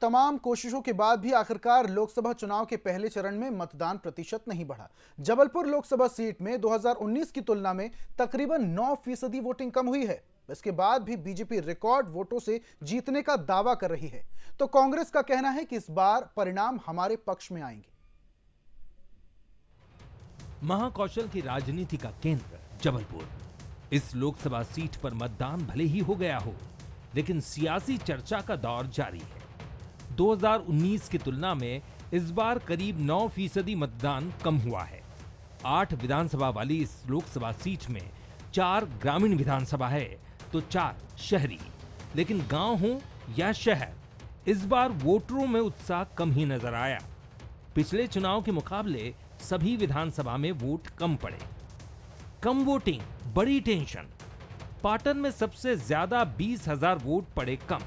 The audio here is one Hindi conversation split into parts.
तमाम कोशिशों के बाद भी आखिरकार लोकसभा चुनाव के पहले चरण में मतदान प्रतिशत नहीं बढ़ा। जबलपुर लोकसभा सीट में 2019 की तुलना में तकरीबन 9% वोटिंग कम हुई है। इसके बाद भी बीजेपी रिकॉर्ड वोटों से जीतने का दावा कर रही है, तो कांग्रेस का कहना है कि इस बार परिणाम हमारे पक्ष में आएंगे। महाकौशल की राजनीति का केंद्र जबलपुर। इस लोकसभा सीट पर मतदान भले ही हो गया हो, लेकिन सियासी चर्चा का दौर जारी है। 2019 की तुलना में इस बार करीब 9% मतदान कम हुआ है। 8 विधानसभा वाली इस लोकसभा सीट में 4 ग्रामीण विधानसभा है तो 4 शहरी। लेकिन गांव हो या शहर, इस बार वोटरों में उत्साह कम ही नजर आया। पिछले चुनाव के मुकाबले सभी विधानसभा में वोट कम पड़े। कम वोटिंग, बड़ी टेंशन। पाटन में सबसे ज्यादा 20,000 वोट पड़े कम।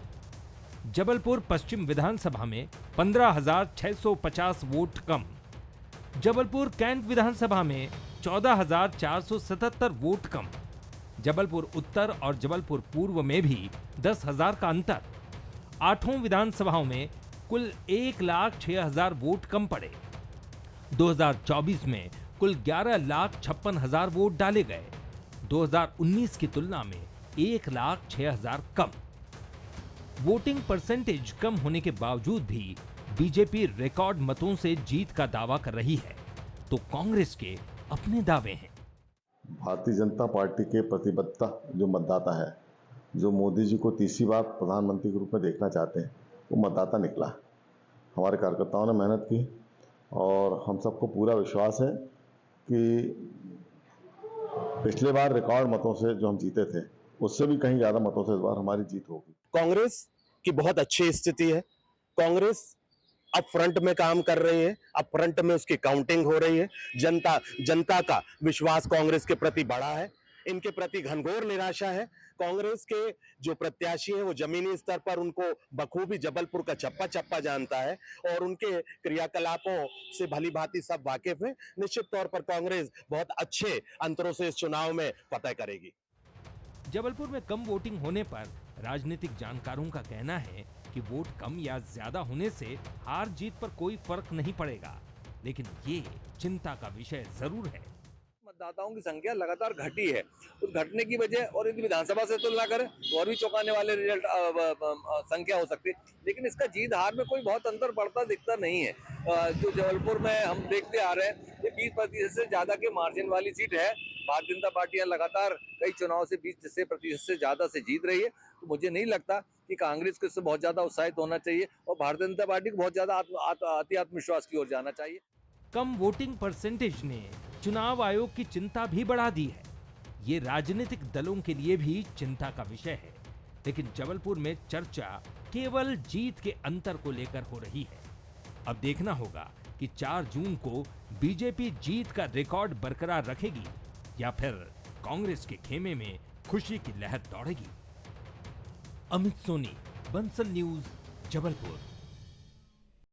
जबलपुर पश्चिम विधानसभा में 15,650 वोट कम। जबलपुर कैंट विधानसभा में 14,477 वोट कम। जबलपुर उत्तर और जबलपुर पूर्व में भी 10,000 का अंतर। 8 विधानसभाओं में कुल 1,06,000 वोट कम पड़े। 2024 में कुल 11,56,000 वोट डाले गए। 2019 की तुलना में 1,06,000 कम। वोटिंग परसेंटेज कम होने के बावजूद भी बीजेपी रिकॉर्ड मतों से जीत का दावा कर रही है, तो कांग्रेस के अपने दावे हैं। भारतीय जनता पार्टी के प्रतिबद्धता जो मतदाता है, जो मोदी जी को तीसरी बार प्रधानमंत्री के रूप में देखना चाहते हैं, वो मतदाता निकला। हमारे कार्यकर्ताओं ने मेहनत की और हम सबको पूरा विश्वास है कि पिछले बार रिकॉर्ड मतों से जो हम जीते थे, उससे भी कहीं ज्यादा मतों से इस बार हमारी जीत होगी। कांग्रेस की बहुत अच्छी स्थिति है। कांग्रेस अब फ्रंट में काम कर रही है, अब फ्रंट में उसकी काउंटिंग हो रही है। जनता का विश्वास कांग्रेस के प्रति बढ़ा है। इनके प्रति घनघोर निराशा है। कांग्रेस के जो प्रत्याशी हैं वो जमीनी स्तर पर उनको बखूबी जबलपुर का चप्पा चप्पा जानता है और उनके क्रियाकलापों से भली भांति सब वाकिफ है। निश्चित तौर पर कांग्रेस बहुत अच्छे अंतरों से इस चुनाव में फतह करेगी। जबलपुर में कम वोटिंग होने पर राजनीतिक जानकारों का कहना है कि वोट कम या ज्यादा होने से हार जीत पर कोई फर्क नहीं पड़ेगा, लेकिन ये चिंता का विषय जरूर है। मतदाताओं की संख्या लगातार घटी है। उस घटने की वजह और यदि विधानसभा से तुलना करें तो और भी चौंकाने वाले रिजल्ट संख्या हो सकती है, लेकिन इसका जीत हार में कोई बहुत अंतर पड़ता दिखता नहीं है। जो जबलपुर में हम देखते आ रहे हैं, ये 20% से ज्यादा के मार्जिन वाली सीट है। भारतीय जनता पार्टी लगातार कई चुनाव से 20% से ज्यादा से जीत रही है, तो मुझे नहीं लगता कि कांग्रेस को इससे बहुत ज्यादा उत्साहित होना चाहिए और भारतीय जनता पार्टी को बहुत ज्यादा अति आत्मविश्वास की ओर जाना चाहिए। कम वोटिंग परसेंटेज ने चुनाव आयोग की चिंता भी बढ़ा दी है। ये राजनीतिक दलों के लिए भी चिंता का विषय है, लेकिन जबलपुर में चर्चा केवल जीत के अंतर को लेकर हो रही है। अब देखना होगा कि 4 जून को बीजेपी जीत का रिकॉर्ड बरकरार रखेगी या फिर कांग्रेस के खेमे में खुशी की लहर दौड़ेगी। अमित सोनी, बंसल न्यूज, जबलपुर।